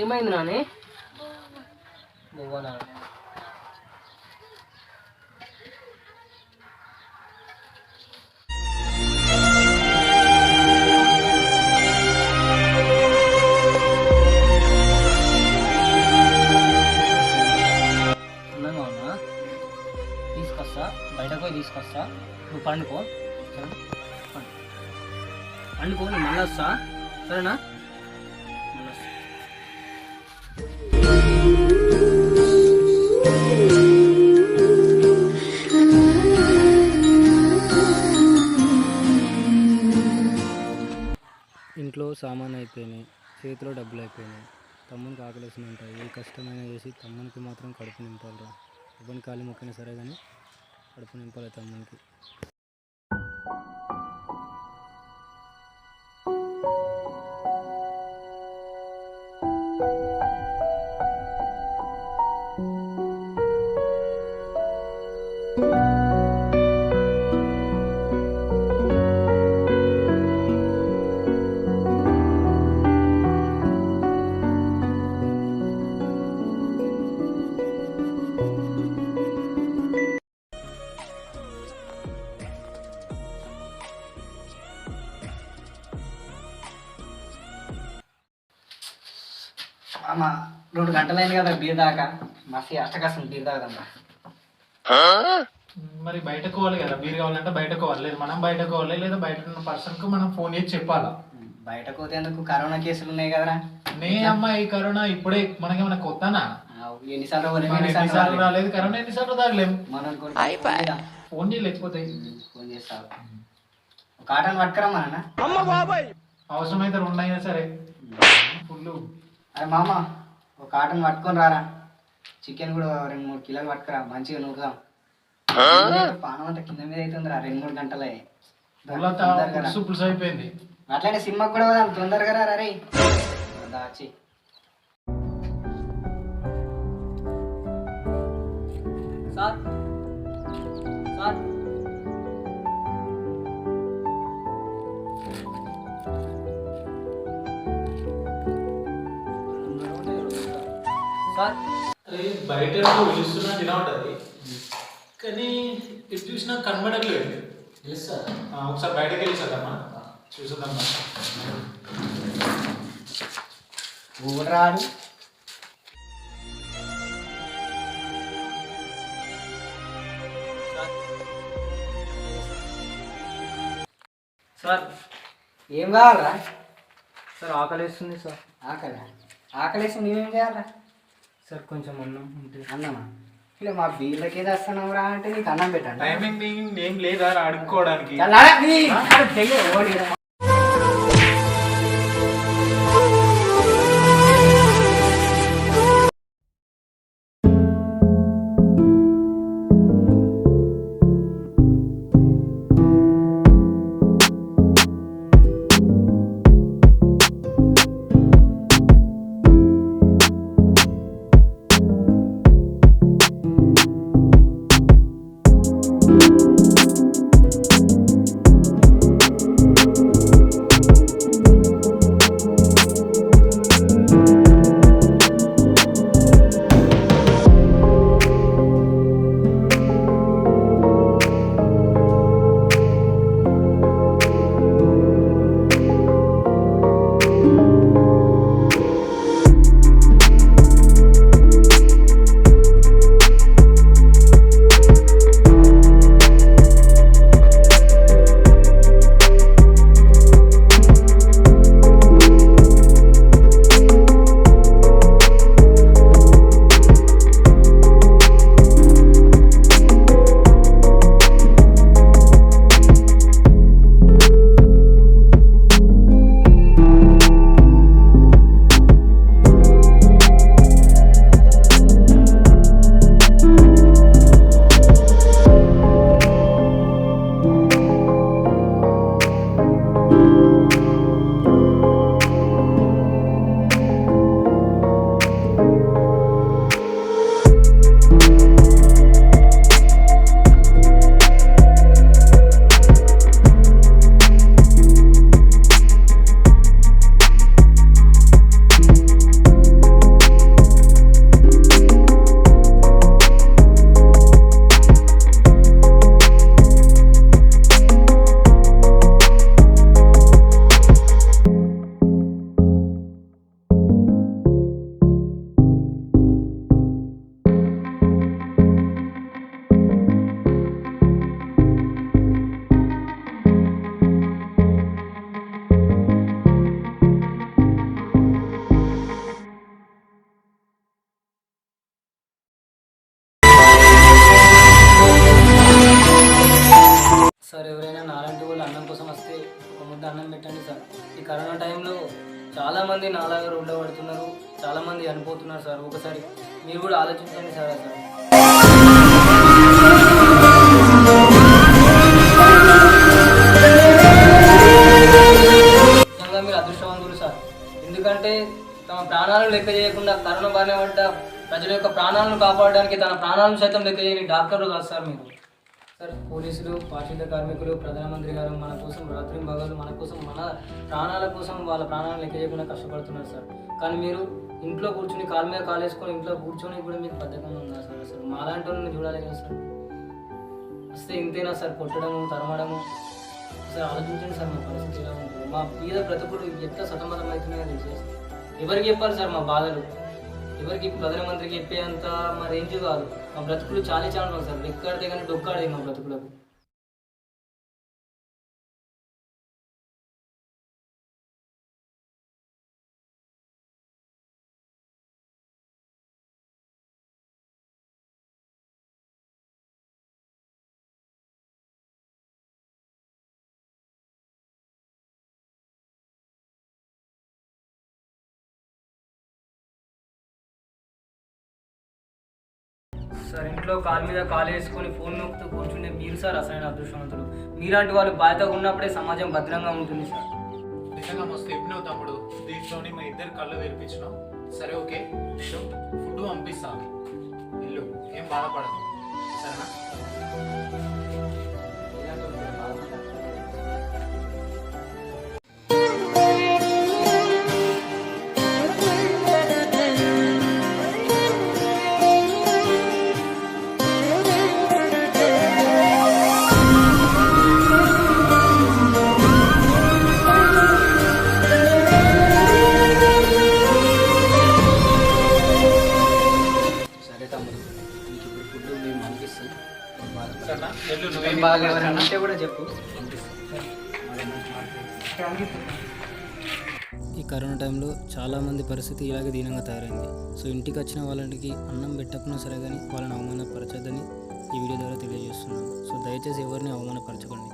ఏమైంది నాని? బొవ్వనా? తీసుకొస్తా, బయటకు పోయి తీసుకొస్తా, నువ్వు పండుకో. సరే పండుకో, నేను మళ్ళీ వస్తా, సరేనా? మళ్ళీ వస్తా. ఇంట్లో సామాన్ అయిపోయినాయి, చేతిలో డబ్బులు అయిపోయినాయి. తమ్మునికి ఆకలేసిన ఉంటాయి. ఏ కష్టమైనా చేసి తమ్మునికి మాత్రం కడుపు నింపాలిరా. ఇవ్వని ఖాళీ మొక్కైనా సరే కానీ కడుపు నింపాలి తమ్మునికి. అమ్మ 2 గంటలైంది కదా బీర్ దాకా, మస్తు అష్టకష్టం బీర్ తాగదమ్మా. మరి బయటకు పోవాలి కదా, బీర్ కావాలంటే బయటకు పోవాలి, లేదు మనం బయటకు పోవాలి, లేదా బయట ఉన్న పర్సన్కు మనం ఫోన్ చేసి చెప్పాలా. బయటకు పోతేందుకు కరోనా కేసులు ఉన్నాయి కదరా. నే అమ్మ ఈ కరోనా ఇప్పుడే మనకేమైనా కొత్తనా? ఎన్నిసార్లు రాలేదు కరోనా, ఎన్నిసార్లు తాగలేము. మనం ఫోన్ చేసి లేచిపోతాయి. ఫోన్ చేస్తావు, కాటన్ పట్టుకురా మన అవసరమైతే 2 అయినా సరే ఫుల్. అరే మామ, ఒక కాటన్ పట్టుకొని రారా, చికెన్ కూడా 2-3 కిలోలు పట్టుకురా, మంచిగా నూకుదాం. పానం అంతా కింద మీద అవుతుందిరా, 2-3 గంటలే. పులుసు అయిపోయింది. అట్లనే సినిమాకి కూడా పోదాం, తొందరగా రా రే దాచి. సార్ సార్ సార్, బయట పిలుస్తున్నా తినా ఉంటుంది కానీ ఇది చూసినా కనబడట్లేదు. ఒకసారి బయటకు వెళ్ళిసమ్మా, చూసదమ్మా. ఊరాడు సార్, ఏం కావాలరా? సార్ ఆకలిస్తుంది సార్. ఆకలేసి నేనేం చేయాలరా? సార్ కొంచెం అన్నం ఉంటే. అన్నమా? ఇలా మా బీర్లకి ఏదో వస్తున్నావు రా అంటే నీకు అన్నం పెట్టండి. టైమింగ్ ఏం లేదా అడుక్కోవడానికి? అన్నం పెట్టండి సార్. ఈ కరోనా టైంలో చాలామంది నాలాగా రోడ్లో పడుతున్నారు, చాలామంది చనిపోతున్నారు సార్. ఒకసారి మీరు కూడా ఆలోచించండి సార్. అసలు నిజంగా మీరు అదృష్టవంతులు సార్. ఎందుకంటే తమ ప్రాణాలను లెక్క చేయకుండా కరోనా బారిన పడ్డ ప్రజల యొక్క ప్రాణాలను కాపాడడానికి తన ప్రాణాలను సైతం లెక్క చేయని డాక్టర్లు కాదు సార్ మీరు. సార్ పోలీసులు, పారిశుద్ధ కార్మికులు, ప్రధానమంత్రి గారు మన కోసం రాత్రి మగలు మన కోసం, మన ప్రాణాల కోసం వాళ్ళ ప్రాణాలను లెక్క చేయకుండా కష్టపడుతున్నారు సార్. కానీ మీరు ఇంట్లో కూర్చొని కాలు మీద కాలు వేసుకొని ఇంట్లో కూర్చొని కూడా మీకు బద్ధకంగా ఉందా సార్? అసలు మాలాంటి వాళ్ళని చూడాలి కదా సార్. వస్తే ఇంతేనా సార్ కొట్టడము, తరమడము? సార్ ఆలోచించండి సార్, మా పరిస్థితి ఎలా ఉంటుంది. మా పేద బ్రతుకులు ఎంత సతమతం అవుతున్నాయో తెలియదు సార్. ఎవరికి చెప్పాలి సార్ మా బాధలు? ఎవరికి ప్రధానమంత్రికి చెప్పేంత మా రేంజ్ కాదు. మా బ్రతుకులు చాలా ఉన్నాయి సార్. ఎక్కడితే కానీ డొక్కాడే మా బ్రతుకులకు. సార్ ఇంట్లో కాలు మీద కాలు వేసుకొని ఫోన్ నొక్కుతూ కూర్చుంటే మీరు సార్ అసలైన అదృష్టవంతులు. మీలాంటి వాళ్ళు బాధ్యతగా ఉన్నప్పుడే సమాజం భద్రంగా ఉంటుంది సార్. నిజంగా మస్తు చెప్పినావు తమ్ముడు. దీంట్లోని మా ఇద్దరు కళ్ళు తెరిపించినావు. సరే ఓకే, ఫుడ్ పంపిస్తా, ఇల్లు ఏం బాధపడదు సరేనా? నువ్వేం బాగా అంటే కూడా చెప్పు. ఈ కరోనా టైంలో చాలామంది పరిస్థితి ఇలాగే దీనంగా తయారైంది. సో ఇంటికి వచ్చిన వాళ్ళకి అన్నం పెట్టకున్నా సరే కానీ వాళ్ళని అవమానపరచద్దని ఈ వీడియో ద్వారా తెలియజేస్తున్నాను. సో దయచేసి ఎవరిని అవమానపరచకండి.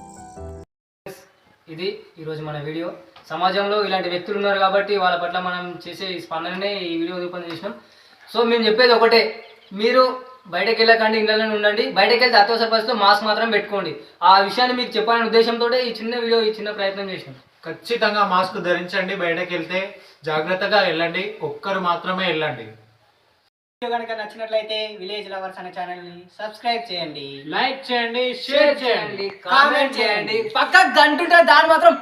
ఇది ఈరోజు మన వీడియో. సమాజంలో ఇలాంటి వ్యక్తులు ఉన్నారు కాబట్టి వాళ్ళ పట్ల మనం చేసే స్పందననే ఈ వీడియో రూపొంది చేసినాం. సో మేము చెప్పేది ఒకటే, మీరు బయటకు వెళ్ళకండి, ఇళ్ళలోనే ఉండండి. బయటకు వెళ్తే అత్యవసర పరిస్థితిలో మాస్క్ మాత్రం పెట్టుకోండి. ఆ విషయాన్ని మీకు చెప్పాలనే ఉద్దేశంతో ఈ చిన్న వీడియో, ఈ చిన్న ప్రయత్నం చేసినాం. ఖచ్చితంగా మాస్క్ ధరించండి. బయటకు వెళ్తే జాగ్రత్తగా వెళ్ళండి. ఒక్కరు మాత్రమే వెళ్ళండి. వీడియో కనుక నచ్చినట్లయితే విలేజ్ లవర్స్ అనే ఛానల్ని సబ్స్క్రైబ్ చేయండి, లైక్ చేయండి, షేర్ చేయండి, కామెంట్ చేయండి. పక్క గంట దాని మాత్రం